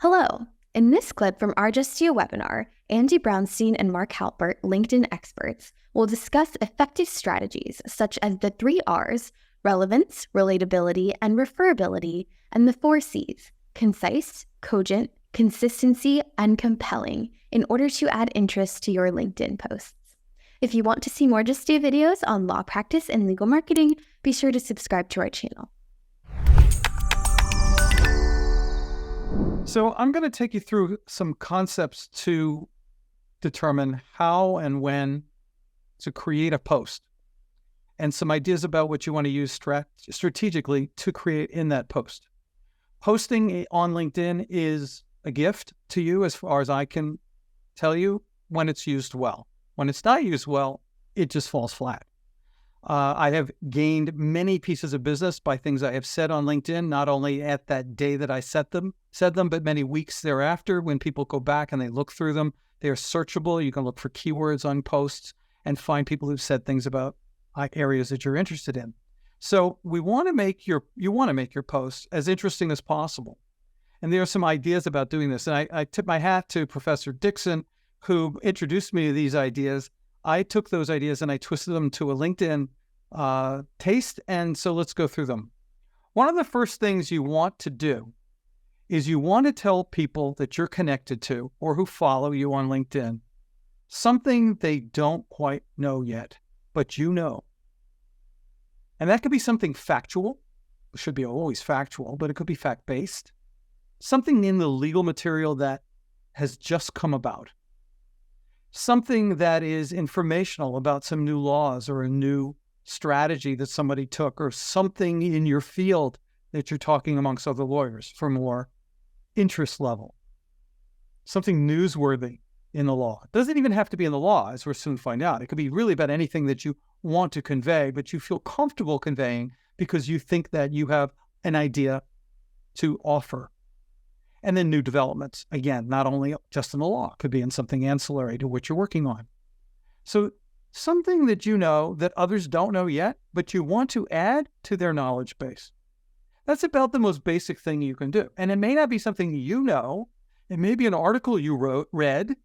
Hello. In this clip from our Justia webinar, Andy Brownstein and Mark Halpert, LinkedIn experts, will discuss effective strategies such as the 3 Rs, relevance, relatability, and referability, and the 4 Cs, concise, cogent, consistency, and compelling, in order to add interest to your LinkedIn posts. If you want to see more Justia videos on law practice and legal marketing, be sure to subscribe to our channel. So I'm going to take you through some concepts to determine how and when to create a post and some ideas about what you want to use strategically to create in that post. Posting on LinkedIn is a gift to you as far as I can tell you when it's used well. When it's not used well, it just falls flat. I have gained many pieces of business by things I have said on LinkedIn, not only at that day that I said them, but many weeks thereafter when people go back and they look through them. They are searchable. You can look for keywords on posts and find people who've said things about areas that you're interested in. So you want to make your posts as interesting as possible. And there are some ideas about doing this. And I tip my hat to Professor Dixon, who introduced me to these ideas. I took those ideas and I twisted them to a LinkedIn taste, and so let's go through them. One of the first things you want to do is you want to tell people that you're connected to or who follow you on LinkedIn something they don't quite know yet, but you know. And that could be something factual. It should be always factual, but it could be fact-based. Something in the legal material that has just come about. Something that is informational about some new laws or a new strategy that somebody took, or something in your field that you're talking amongst other lawyers for more interest level. Something newsworthy in the law. It doesn't even have to be in the law, as we'll soon find out. It could be really about anything that you want to convey, but you feel comfortable conveying because you think that you have an idea to offer. And then new developments, again, not only just in the law, it could be in something ancillary to what you're working on. So something that you know that others don't know yet, but you want to add to their knowledge base. That's about the most basic thing you can do. And it may not be something you know. It may be an article you read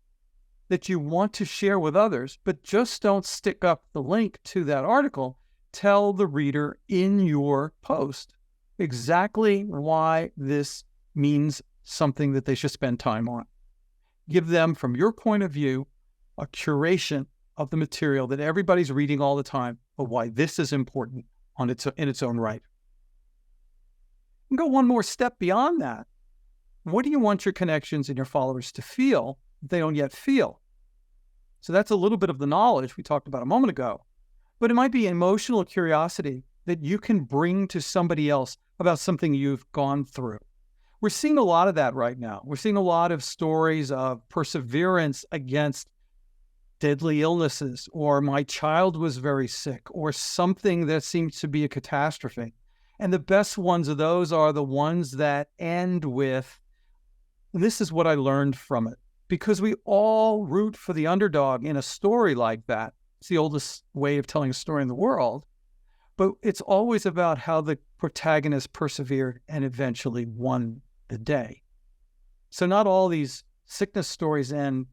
that you want to share with others, but just don't stick up the link to that article. Tell the reader in your post exactly why this means something that they should spend time on. Give them, from your point of view, a curation of the material that everybody's reading all the time, but why this is important in its own right. And go one more step beyond that. What do you want your connections and your followers to feel that they don't yet feel? So that's a little bit of the knowledge we talked about a moment ago, but it might be emotional curiosity that you can bring to somebody else about something you've gone through. We're seeing a lot of that right now. We're seeing a lot of stories of perseverance against deadly illnesses, or my child was very sick, or something that seems to be a catastrophe. And the best ones of those are the ones that end with, this is what I learned from it. Because we all root for the underdog in a story like that. It's the oldest way of telling a story in the world. But it's always about how the protagonist persevered and eventually won the day. So not all these sickness stories end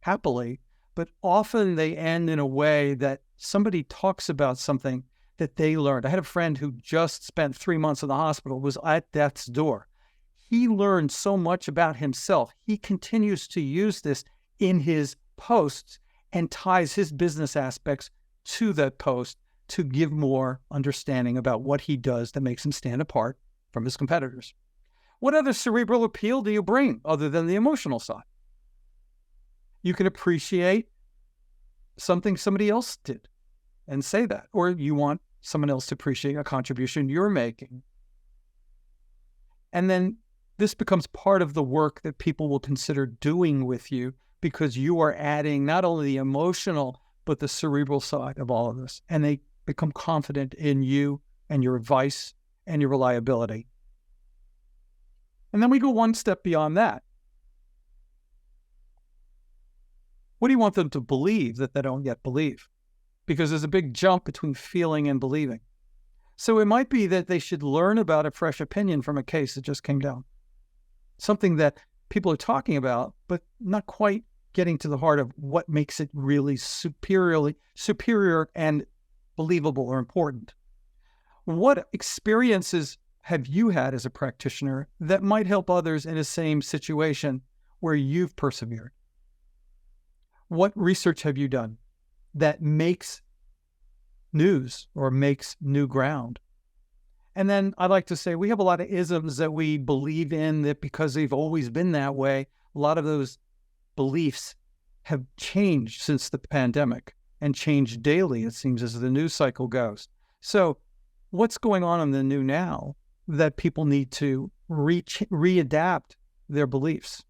happily, but often they end in a way that somebody talks about something that they learned. I had a friend who just spent 3 months in the hospital, was at death's door. He learned so much about himself. He continues to use this in his posts and ties his business aspects to that post to give more understanding about what he does that makes him stand apart from his competitors. What other cerebral appeal do you bring other than the emotional side? You can appreciate something somebody else did and say that, or you want someone else to appreciate a contribution you're making. And then this becomes part of the work that people will consider doing with you because you are adding not only the emotional, but the cerebral side of all of this. And they become confident in you and your advice and your reliability. And then we go one step beyond that. What do you want them to believe that they don't yet believe? Because there's a big jump between feeling and believing. So it might be that they should learn about a fresh opinion from a case that just came down. Something that people are talking about, but not quite getting to the heart of what makes it really superior and believable or important. What experiences have you had as a practitioner that might help others in the same situation where you've persevered? What research have you done that makes news or makes new ground? And then I'd like to say we have a lot of isms that we believe in that because they've always been that way. A lot of those beliefs have changed since the pandemic and changed daily, it seems, as the news cycle goes. So what's going on in the new now that people need to readapt their beliefs?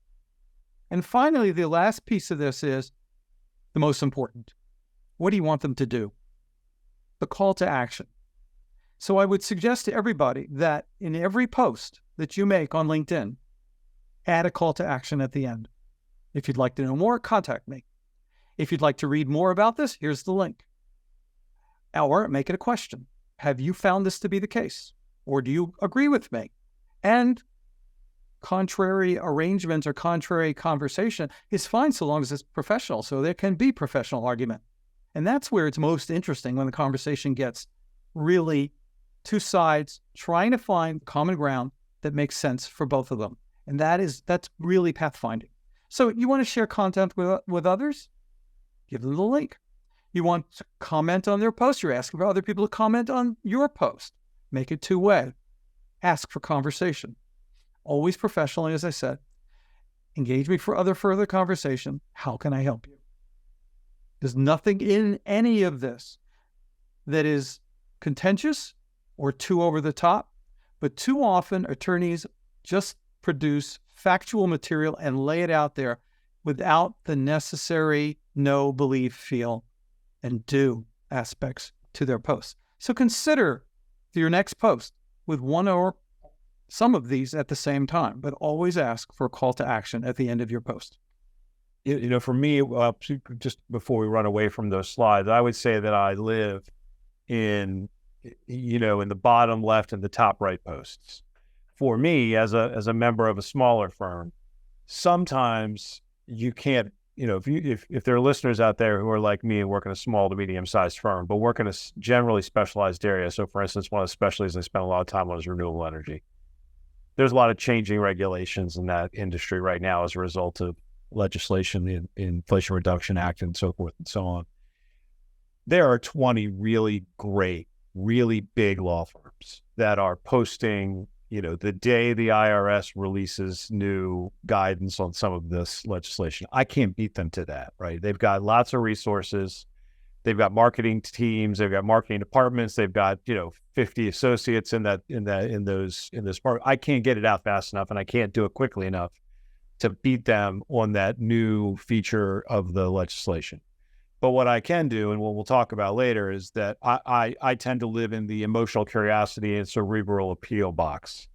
And finally, the last piece of this is the most important. What do you want them to do? The call to action. So I would suggest to everybody that in every post that you make on LinkedIn, add a call to action at the end. If you'd like to know more, contact me. If you'd like to read more about this, here's the link. Or make it a question. Have you found this to be the case? Or do you agree with me? And contrary arrangement or contrary conversation is fine so long as it's professional. So there can be professional argument. And that's where it's most interesting, when the conversation gets really two sides trying to find common ground that makes sense for both of them. And that's really pathfinding. So you want to share content with others? Give them the link. You want to comment on their post? You're asking for other people to comment on your post. Make it two-way. Ask for conversation. Always professionally, as I said. Engage me for further conversation. How can I help you? There's nothing in any of this that is contentious or too over the top, but too often attorneys just produce factual material and lay it out there without the necessary know, believe, feel, and do aspects to their posts. So consider your next post with one or some of these at the same time, but always ask for a call to action at the end of your post. For me, just before we run away from those slides, I would say that I live in the bottom left and the top right posts. For me, as a member of a smaller firm, sometimes you can't, if there are listeners out there who are like me and work in a small to medium-sized firm, but work in a generally specialized area. So for instance, one of the specialties I spend a lot of time on is renewable energy. There's a lot of changing regulations in that industry right now as a result of legislation, the Inflation Reduction Act and so forth and so on. There are 20 really great, really big law firms that are posting, the day the IRS releases new guidance on some of this legislation. I can't beat them to that, right? They've got lots of resources. They've got marketing teams. They've got marketing departments. They've got 50 associates in this part. I can't get it out fast enough, and I can't do it quickly enough to beat them on that new feature of the legislation. But what I can do, and what we'll talk about later, is that I tend to live in the emotional curiosity and cerebral appeal box,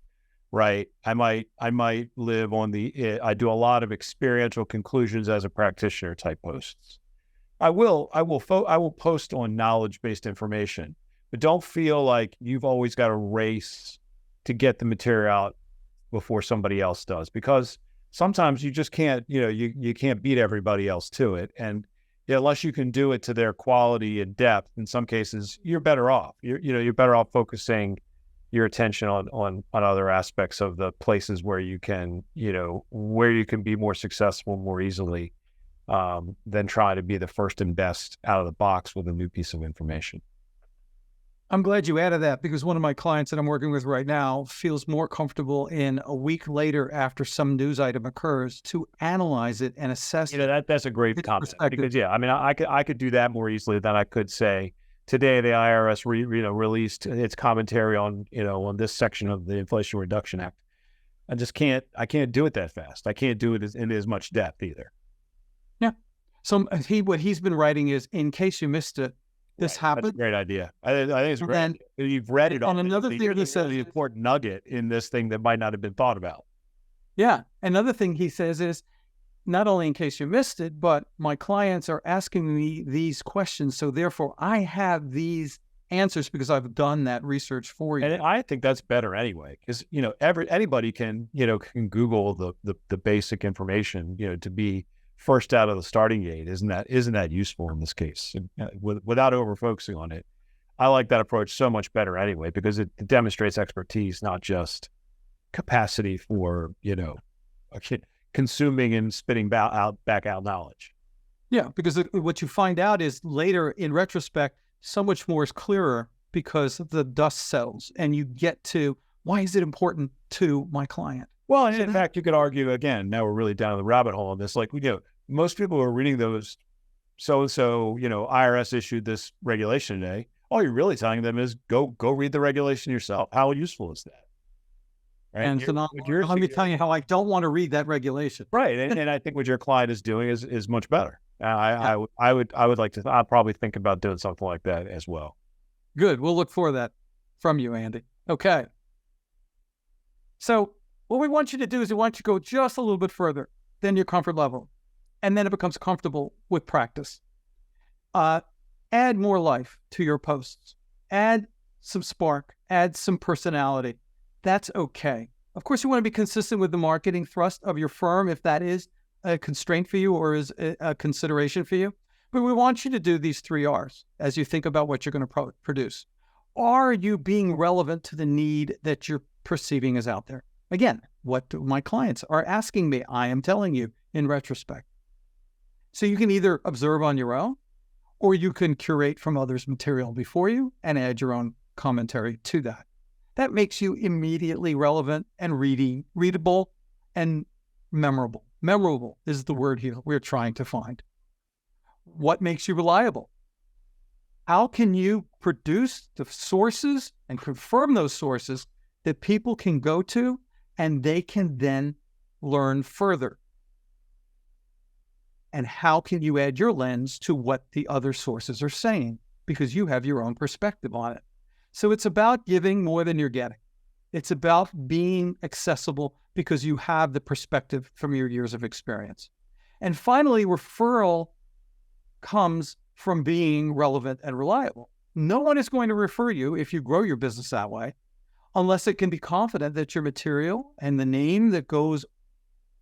right? I might live on I do a lot of experiential conclusions as a practitioner type posts. I will post on knowledge-based information, but don't feel like you've always got to race to get the material out before somebody else does, because sometimes you just can't, you can't beat everybody else to it. And unless you can do it to their quality and depth, in some cases, you're better off. You're better off focusing your attention on other aspects of the places where you can, where you can be more successful more easily, than try to be the first and best out of the box with a new piece of information. I'm glad you added that, because one of my clients that I'm working with right now feels more comfortable in a week later after some news item occurs to analyze it and assess. That's a great comment, because I could do that more easily than I could say today the IRS released its commentary on on this section of the Inflation Reduction Act. I can't do it that fast. I can't do it in as much depth either. Yeah. So what he's been writing is, in case you missed it, this happened. That's a great idea. I think it's great. And you've read it on another thing he said, the important nugget in this thing that might not have been thought about. Yeah. Another thing he says is, not only in case you missed it, but my clients are asking me these questions. So therefore I have these answers because I've done that research for you. And I think that's better anyway, because, anybody can Google the basic information, to be first out of the starting gate. Isn't that useful in this case? Without over focusing on it. I like that approach so much better anyway, because it demonstrates expertise, not just capacity for, consuming and spitting back out knowledge. Yeah, because what you find out is later in retrospect, so much more is clearer because the dust settles and you get to, why is it important to my client? Well, and in fact, you could argue again, now we're really down the rabbit hole on this. Like, most people who are reading those, so-and-so, IRS issued this regulation today. All you're really telling them is go read the regulation yourself. How useful is that? Right? And so now, let me tell you how I don't want to read that regulation. Right. And I think what your client is doing is much better. I would like to, I'll probably think about doing something like that as well. Good. We'll look for that from you, Andy. Okay. So what we want you to do is we want you to go just a little bit further than your comfort level. And then it becomes comfortable with practice. Add more life to your posts. Add some spark. Add some personality. That's okay. Of course, you want to be consistent with the marketing thrust of your firm if that is a constraint for you or is a consideration for you. But we want you to do these 3 R's as you think about what you're going to produce. Are you being relevant to the need that you're perceiving is out there? Again, what do my clients are asking me? I am telling you in retrospect. So you can either observe on your own, or you can curate from others' material before you and add your own commentary to that. That makes you immediately relevant and readable and memorable. Memorable is the word here we're trying to find. What makes you reliable? How can you produce the sources and confirm those sources that people can go to and they can then learn further? And how can you add your lens to what the other sources are saying? Because you have your own perspective on it. So it's about giving more than you're getting. It's about being accessible because you have the perspective from your years of experience. And finally, referral comes from being relevant and reliable. No one is going to refer you if you grow your business that way, unless it can be confident that your material and the name that goes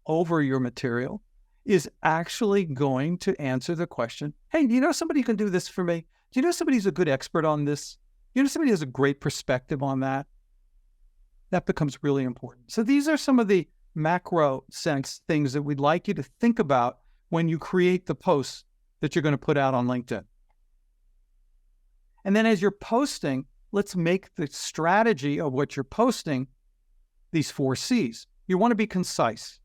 over your material is actually going to answer the question, hey, do you know somebody who can do this for me? Do you know somebody who's a good expert on this? Do you know somebody who has a great perspective on that? That becomes really important. So these are some of the macro sense things that we'd like you to think about when you create the posts that you're going to put out on LinkedIn. And then as you're posting, let's make the strategy of what you're posting these 4 C's. You want to be concise.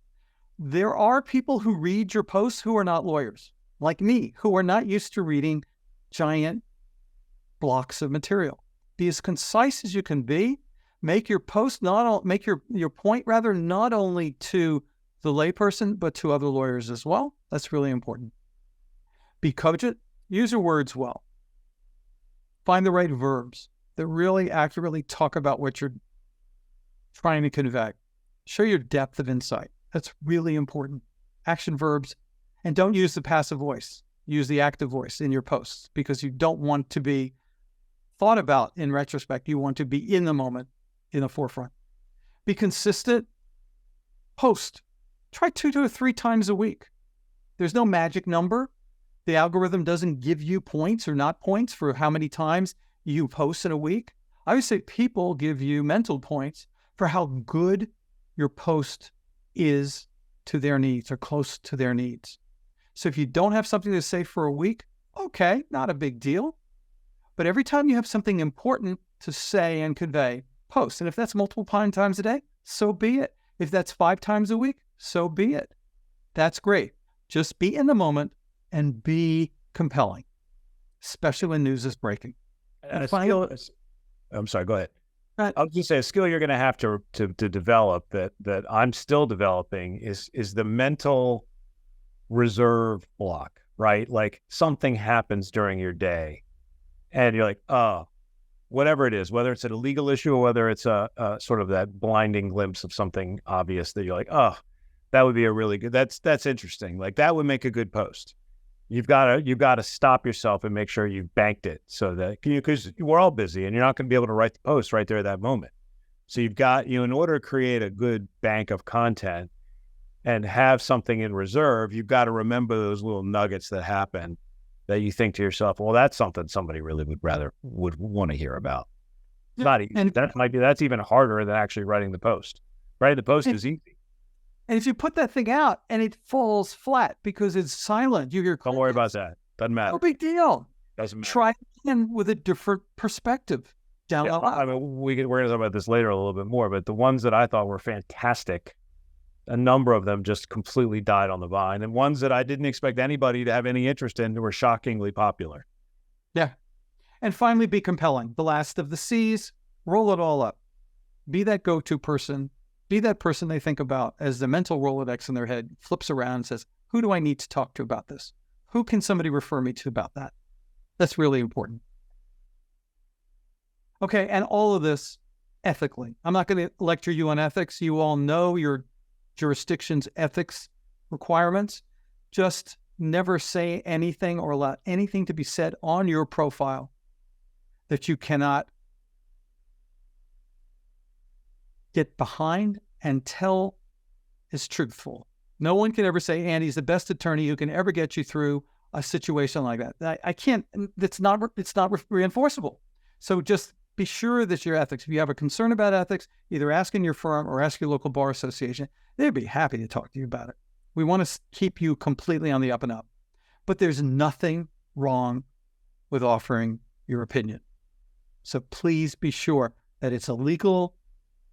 There are people who read your posts who are not lawyers, like me, who are not used to reading giant blocks of material. Be as concise as you can be. Make your post make your point rather not only to the layperson, but to other lawyers as well. That's really important. Be cogent. Use your words well. Find the right verbs that really accurately talk about what you're trying to convey. Show your depth of insight. That's really important. Action verbs. And don't use the passive voice. Use the active voice in your posts because you don't want to be thought about in retrospect. You want to be in the moment, in the forefront. Be consistent. Post. Try 2 to 3 times a week. There's no magic number. The algorithm doesn't give you points or not points for how many times you post in a week. I would say people give you mental points for how good your post is to their needs or close to their needs. So if you don't have something to say for a week, okay, not a big deal. But every time you have something important to say and convey, post. And if that's multiple times a day, so be it. If that's 5 times a week, so be it. That's great. Just be in the moment and be compelling, especially when news is breaking. And I'm sorry, go ahead. I was just say a skill you're going to have to develop that I'm still developing is the mental reserve block, right? Like something happens during your day and you're like, oh, whatever it is, whether it's a legal issue or whether it's a sort of that blinding glimpse of something obvious that you're like, oh, that would be a really good, that's interesting. Like that would make a good post. You've got to stop yourself and make sure you banked it so that, because we're all busy and you're not going to be able to write the post right there at that moment. So you've got, in order to create a good bank of content and have something in reserve, you've got to remember those little nuggets that happen that you think to yourself, well, that's something somebody really would want to hear about. It's not easy. That's even harder than actually writing the post. Writing the post is easy. And if you put that thing out and it falls flat because it's silent, you hear, don't worry about that. Doesn't matter. No big deal. Doesn't matter. Try again with a different perspective. I mean, we're going to talk about this later a little bit more, but the ones that I thought were fantastic, a number of them just completely died on the vine, and ones that I didn't expect anybody to have any interest in were shockingly popular. Yeah. And finally, be compelling. The last of the C's, roll it all up. Be that go-to person. Be that person they think about as the mental Rolodex in their head flips around and says, who do I need to talk to about this? Who can somebody refer me to about that? That's really important. Okay, and all of this ethically. I'm not going to lecture you on ethics. You all know your jurisdiction's ethics requirements. Just never say anything or allow anything to be said on your profile that you cannot get behind and tell is truthful. No one can ever say Andy's the best attorney who can ever get you through a situation like that. I can't. It's not reinforceable. So just be sure that your ethics. If you have a concern about ethics, either ask in your firm or ask your local bar association. They'd be happy to talk to you about it. We want to keep you completely on the up and up. But there's nothing wrong with offering your opinion. So please be sure that it's a legal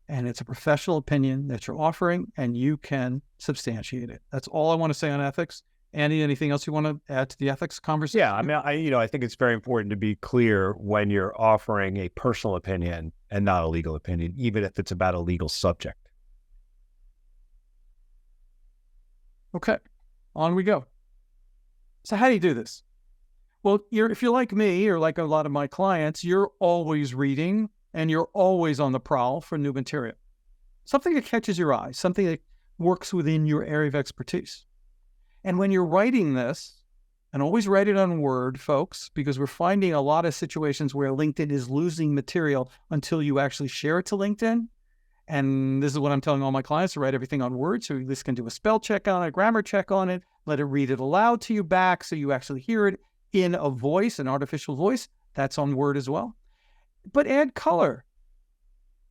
and it's a professional opinion that you're offering, and you can substantiate it. That's all I want to say on ethics. Andy, anything else you want to add to the ethics conversation? Yeah, I mean, I think it's very important to be clear when you're offering a personal opinion and not a legal opinion, even if it's about a legal subject. Okay, on we go. So how do you do this? Well, if you're like me or like a lot of my clients, you're always reading and you're always on the prowl for new material. Something that catches your eye, something that works within your area of expertise. And when you're writing this, and always write it on Word, folks, because we're finding a lot of situations where LinkedIn is losing material until you actually share it to LinkedIn. And this is what I'm telling all my clients, to write everything on Word, so this can do a spell check on it, grammar check on it, let it read it aloud to you back so you actually hear it in a voice, an artificial voice. That's on Word as well. But add color,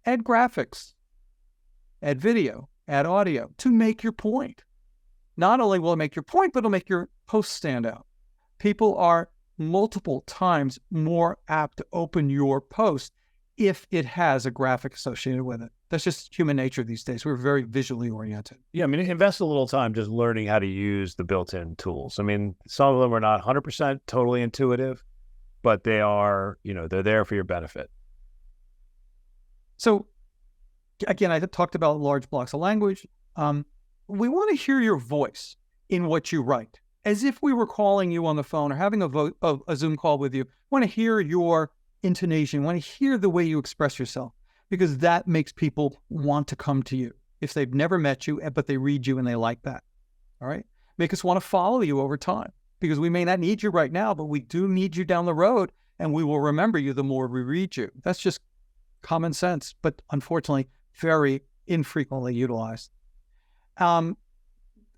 add graphics, add video, add audio to make your point. Not only will it make your point, but it'll make your post stand out. People are multiple times more apt to open your post if it has a graphic associated with it. That's just human nature these days. We're very visually oriented. Yeah, I mean, invest a little time just learning how to use the built-in tools. I mean, some of them are not 100% totally intuitive, but they are, they're there for your benefit. So again, I talked about large blocks of language. We want to hear your voice in what you write, as if we were calling you on the phone or having a Zoom call with you. Want to hear your intonation, want to hear the way you express yourself, because that makes people want to come to you if they've never met you, but they read you and they like that. All right. Make us want to follow you over time, because we may not need you right now, but we do need you down the road, and we will remember you the more we read you. That's just common sense, but unfortunately, very infrequently utilized.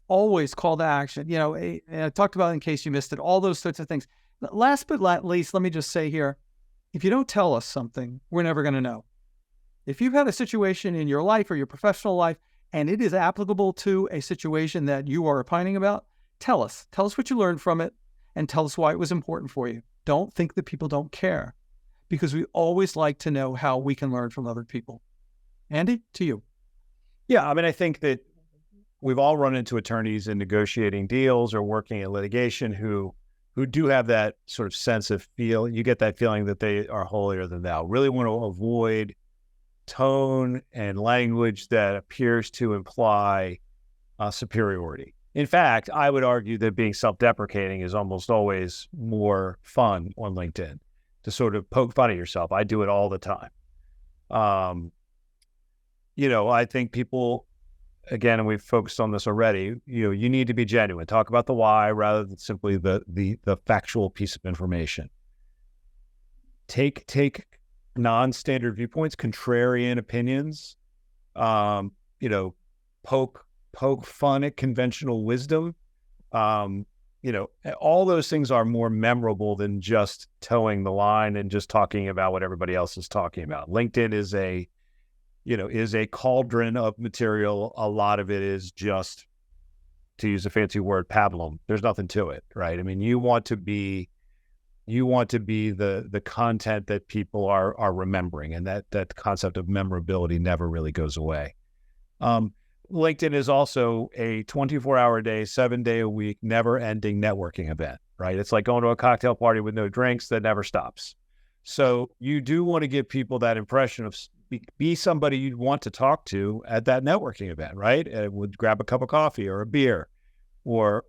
Always call to action. I talked about, in case you missed it, all those sorts of things. Last but not least, let me just say here, if you don't tell us something, we're never going to know. If you've had a situation in your life or your professional life, and it is applicable to a situation that you are opining about, tell us. Tell us what you learned from it, and tell us why it was important for you. Don't think that people don't care, because we always like to know how we can learn from other people. Andy, to you. Yeah, I mean, I think that we've all run into attorneys in negotiating deals or working in litigation who do have that sort of sense of feel. You get that feeling that they are holier than thou. Really want to avoid tone and language that appears to imply superiority. In fact, I would argue that being self-deprecating is almost always more fun on LinkedIn, to sort of poke fun at yourself. I do it all the time. I think people again, and we've focused on this already, you need to be genuine. Talk about the why rather than simply the factual piece of information. Take non-standard viewpoints, contrarian opinions, poke fun at conventional wisdom. All those things are more memorable than just towing the line and just talking about what everybody else is talking about. LinkedIn is a cauldron of material. A lot of it is just, to use a fancy word, pablum. There's nothing to it, right? I mean, you want to be the content that people are remembering, and that concept of memorability never really goes away. LinkedIn is also a 24-hour-a-day, 7-day-a-week, never-ending networking event, right? It's like going to a cocktail party with no drinks that never stops. So you do want to give people that impression of be somebody you'd want to talk to at that networking event, right? Would grab a cup of coffee or a beer, or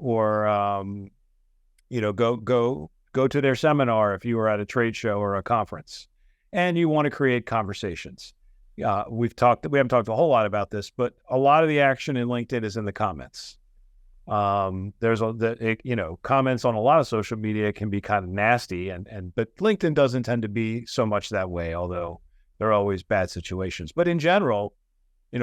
go to their seminar if you were at a trade show or a conference, and you want to create conversations. We haven't talked a whole lot about this, but a lot of the action in LinkedIn is in the comments. There's comments on a lot of social media can be kind of nasty, but LinkedIn doesn't tend to be so much that way, although there are always bad situations. But in general,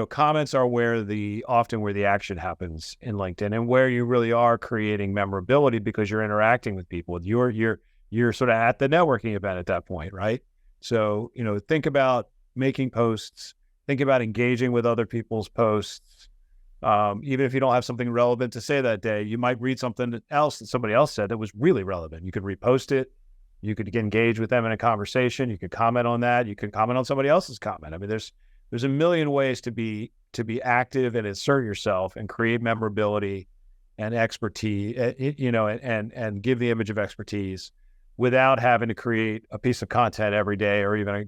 comments are often where the action happens in LinkedIn, and where you really are creating memorability because you're interacting with people. You're sort of at the networking event at that point, right? So, think about making posts, think about engaging with other people's posts. Even if you don't have something relevant to say that day, you might read something else that somebody else said that was really relevant. You could repost it. You could engage with them in a conversation. You could comment on that. You could comment on somebody else's comment. I mean, there's a million ways to be active and assert yourself and create memorability and expertise, and give the image of expertise without having to create a piece of content every day or even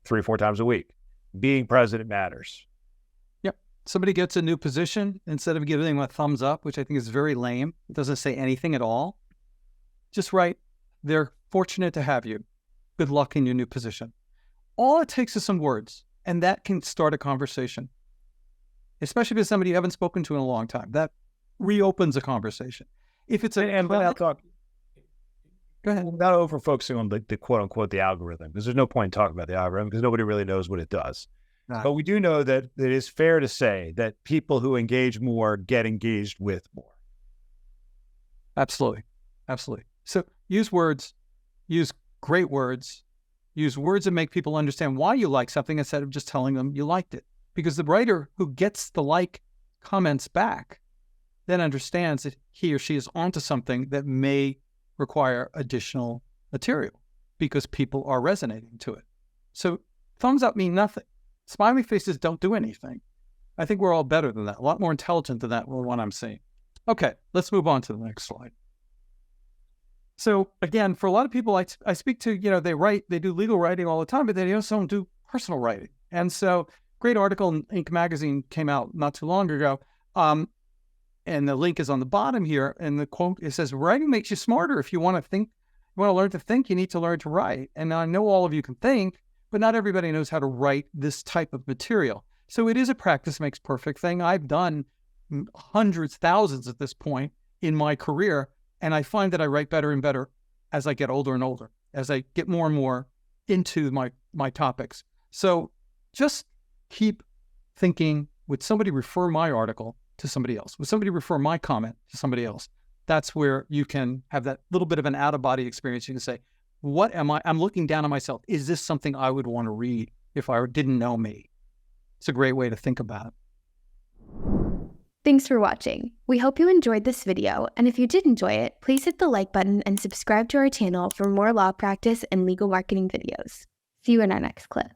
3 or 4 times a week. Being present matters. Yep. Somebody gets a new position, instead of giving them a thumbs up, which I think is very lame, it doesn't say anything at all, just write, "They're fortunate to have you. Good luck in your new position." All it takes is some words, and that can start a conversation, especially if it's somebody you haven't spoken to in a long time. That reopens a conversation. If it's Go ahead. Without over focusing on the quote unquote the algorithm, because there's no point in talking about the algorithm because nobody really knows what it does. But we do know that it is fair to say that people who engage more get engaged with more. Absolutely. So use words, use great words, use words that make people understand why you like something instead of just telling them you liked it. Because the writer who gets the comments back then understands that he or she is onto something that may require additional material because people are resonating to it. So thumbs up mean nothing. Smiley faces don't do anything. I think we're all better than that, a lot more intelligent than that with what I'm seeing. Okay, let's move on to the next slide. So again, for a lot of people I speak to, they do legal writing all the time, but they also don't do personal writing. And so great article in Inc. magazine came out not too long ago. And the link is on the bottom here. And the quote, it says, "Writing makes you smarter. If you want to learn to think, you need to learn to write." And I know all of you can think, but not everybody knows how to write this type of material. So it is a practice makes perfect thing. I've done hundreds, thousands at this point in my career. And I find that I write better and better as I get older and older, as I get more and more into my topics. So just keep thinking, would somebody refer my article to somebody else? Would somebody refer my comment to somebody else? That's where you can have that little bit of an out-of-body experience. You can say, what am I? I'm looking down on myself. Is this something I would want to read if I didn't know me? It's a great way to think about it. Thanks for watching. We hope you enjoyed this video, and if you did enjoy it, please hit the like button and subscribe to our channel for more law practice and legal marketing videos. See you in our next clip.